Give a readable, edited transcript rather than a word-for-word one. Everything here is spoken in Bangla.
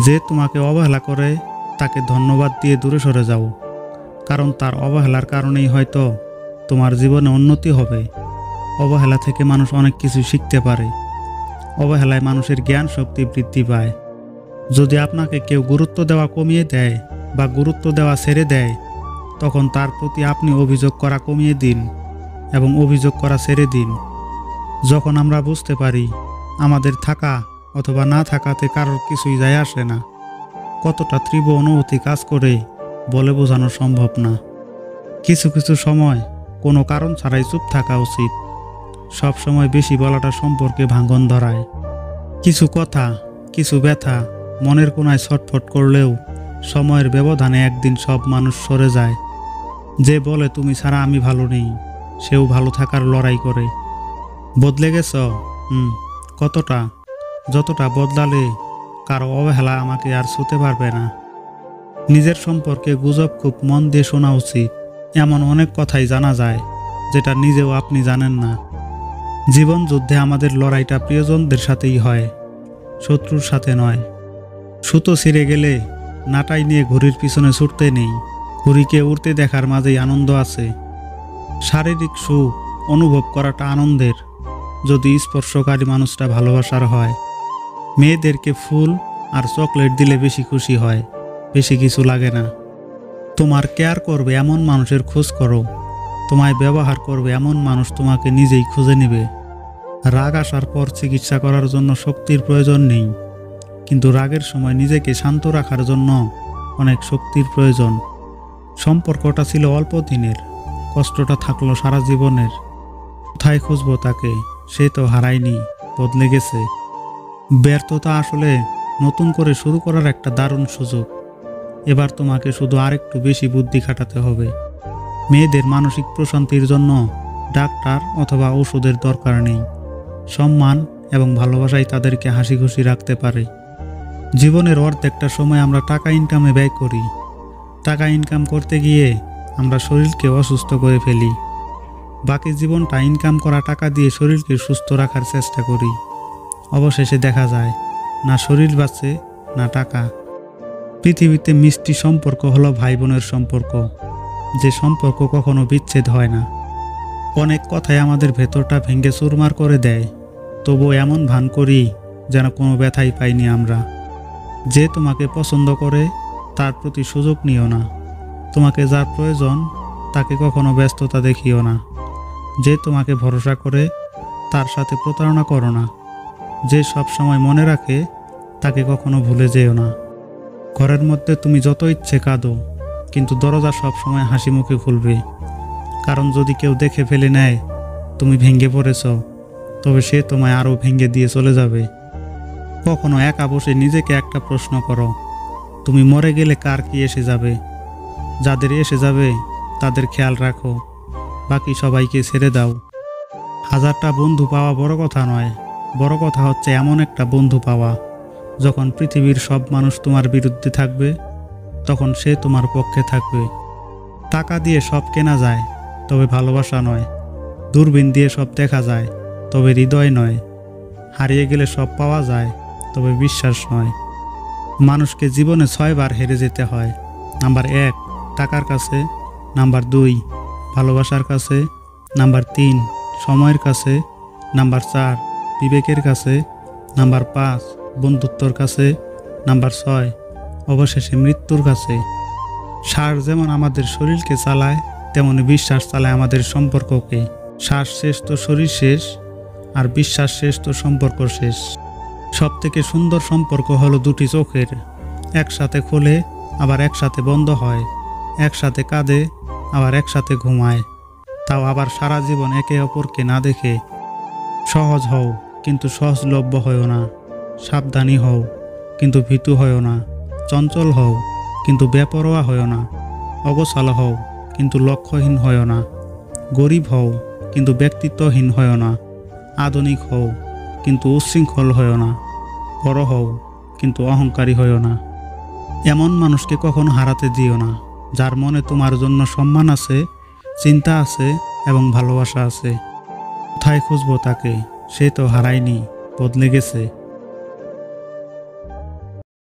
যে তোমাকে অবহেলা করে তাকে ধন্যবাদ দিয়ে দূরে সরে যাও, কারণ তার অবহেলার কারণেই হয়তো তোমার জীবনে উন্নতি হবে। অবহেলা থেকে মানুষ অনেক কিছু শিখতে পারে। অবহেলায় মানুষের জ্ঞান শক্তি বৃদ্ধি পায়। যদি আপনাকে কেউ গুরুত্ব দেওয়া কমিয়ে দেয় বা গুরুত্ব দেওয়া ছেড়ে দেয়, তখন তার প্রতি আপনি অভিযোগ করা কমিয়ে দিন এবং অভিযোগ করা ছেড়ে দিন। যখন আমরা বুঝতে পারি আমাদের থাকা অথবা না থাকাতে কারোর কিছুই যায় আসে না, কতটা তীব্র অনুভূতি কাজ করে বলে বোঝানো সম্ভব না। কিছু কিছু সময় কোনো কারণ ছাড়াই চুপ থাকা উচিত। সব সময় বেশি বলাটা সম্পর্কে ভাঙন ধরায়। কিছু কথা, কিছু ব্যথা মনের কোনায় ছটফট করলেও সময়ের ব্যবধানে একদিন সব মানুষ সরে যায়। যে বলে তুমি ছাড়া আমি ভালো নেই, সেও ভালো থাকার লড়াই করে। বদলে গেছ? কতটা? যতটা বদলালে কারো অবহেলা আমাকে আর ছুঁতে পারবে না। নিজের সম্পর্কে গুজব খুব মন দিয়ে শোনা উচিত। এমন অনেক কথাই জানা যায় যেটা নিজেও আপনি জানেন না। জীবন যুদ্ধে আমাদের লড়াইটা প্রিয়জনদের সাথেই হয়, শত্রুর সাথে নয়। সুতো ছিঁড়ে গেলে নাটাই নিয়ে ঘুড়ির পিছনে ছুটতে নেই, ঘুড়িকে উড়তে দেখার মাঝেই আনন্দ আছে। শারীরিক সুখ অনুভব করাটা আনন্দের, যদি স্পর্শকারী মানুষটা ভালোবাসার হয়। মেয়েদেরকে ফুল আর চকলেট দিলে বেশি খুশি হয়, বেশি কিছু লাগে না। তোমার কেয়ার করবে এমন মানুষের খোঁজ করো। তোমায় ব্যবহার করবে এমন মানুষ তোমাকে নিজেই খুঁজে নেবে। রাগ আসার পর চিকিৎসা করার জন্য শক্তির প্রয়োজন নেই, কিন্তু রাগের সময় নিজেকে শান্ত রাখার জন্য অনেক শক্তির প্রয়োজন। সম্পর্কটা ছিল অল্প দিনের, কষ্টটা থাকলো সারা জীবনের। কোথায় খুঁজবো তাকে? সে তো হারায়নি, বদলে গেছে। ব্যর্থতা আসলে নতুন করে শুরু করার একটা দারুণ সুযোগ। এবার তোমাকে শুধু আরেকটু বেশি বুদ্ধি খাটাতে হবে। মেয়েদের মানসিক প্রশান্তির জন্য ডাক্তার অথবা ওষুধের দরকার নেই। সম্মান এবং ভালোবাসাই তাদেরকে হাসি খুশি রাখতে পারে। জীবনের অর্ধেকটা সময় আমরা টাকা ইনকামে ব্যয় করি। টাকা ইনকাম করতে গিয়ে আমরা শরীরকে অসুস্থ করে ফেলি। বাকি জীবনটা ইনকাম করা টাকা দিয়ে শরীরকে সুস্থ রাখার চেষ্টা করি। অবশেষে দেখা যায় না শরীর বাঁচে না টাকা। পৃথিবীতে মিষ্টি সম্পর্ক হলো ভাই বোনের সম্পর্ক, যে সম্পর্ক কখনো বিচ্ছেদ হয় না। অনেক কথাই আমাদের ভেতরটা ভেঙে চুরমার করে দেয়, তবু এমন ভান করি যেন কোনো ব্যথাই পাইনি আমরা। যে তোমাকে পছন্দ করে তার প্রতি সুযোগ নিও না। তোমাকে যার প্রয়োজন তাকে কখনো ব্যস্ততা দেখিও না। যে তোমাকে ভরসা করে তার সাথে প্রতারণা করো না। যে সব সময় মনে রাখে তাকে কখনো ভুলে যেও না। ঘরের মধ্যে তুমি যত ইচ্ছে কাঁদো, কিন্তু দরজা সব সময় হাসি মুখে খুলবে। কারণ যদি কেউ দেখে ফেলে নেয় তুমি ভেঙে পড়েছ, তবে সে তোমায় আরও ভেঙে দিয়ে চলে যাবে। কখনো একা বসে নিজেকে একটা প্রশ্ন করো, তুমি মরে গেলে কার কি এসে যাবে? যাদের এসে যাবে তাদের খেয়াল রাখো, বাকি সবাইকে ছেড়ে দাও। হাজারটা বন্ধু পাওয়া বড় কথা নয়, বড় কথা হচ্ছে এমন একটা বন্ধু পাওয়া যখন পৃথিবীর সব মানুষ তোমার বিরুদ্ধে থাকবে, তখন সে তোমার পক্ষে থাকবে। টাকা দিয়ে সব কেনা যায়, তবে ভালোবাসা নয়। দূরবীন দিয়ে সব দেখা যায়, তবে হৃদয় নয়। হারিয়ে গেলে সব পাওয়া যায়, তবে বিশ্বাস নয়। মানুষকে জীবনে 6 বার হেরে যেতে হয়। নাম্বার 1 টাকার কাছে, নাম্বার 2 ভালোবাসার কাছে, নাম্বার 3 সময়ের কাছে, নাম্বার 4 বিবেকের কাছে, নাম্বার 5 বন্ধুত্বর কাছে, নাম্বার 6 অবশেষে মৃত্যুর কাছে। শ্বাস যেমন আমাদের শরীরকে চালায়, তেমনি বিশ্বাস চালায় আমাদের সম্পর্ককে। শ্বাস শেষ তো শরীর শেষ, আর বিশ্বাস শেষ তো সম্পর্ক শেষ। সব থেকে সুন্দর সম্পর্ক হলো দুটি চোখের, একসাথে খোলে আবার একসাথে বন্ধ হয়, একসাথে কাঁদে আবার একসাথে ঘুমায়, তাও আবার সারা জীবন একে অপরকে না দেখে। সহজ হও কিন্তু সহজলভ্য হও না, সাবধানী হও কিন্তু ভীতু হও না, চঞ্চল হও কিন্তু বেপরোয়া হও না, অগোছালো হও কিন্তু লক্ষ্যহীন হও না, গরিব হও কিন্তু ব্যক্তিত্বহীন হও না, আধুনিক হও কিন্তু উচ্ছৃঙ্খল হও না, বড় হও কিন্তু অহংকারী হও না। এমন মানুষকে কখনো হারাতে দিও না, যার মনে তোমার জন্য সম্মান আছে, চিন্তা আছে এবং ভালোবাসা আছে। কোথায় খুঁজবো তাকে? সে তো হারায়নি, বদলে গেছে।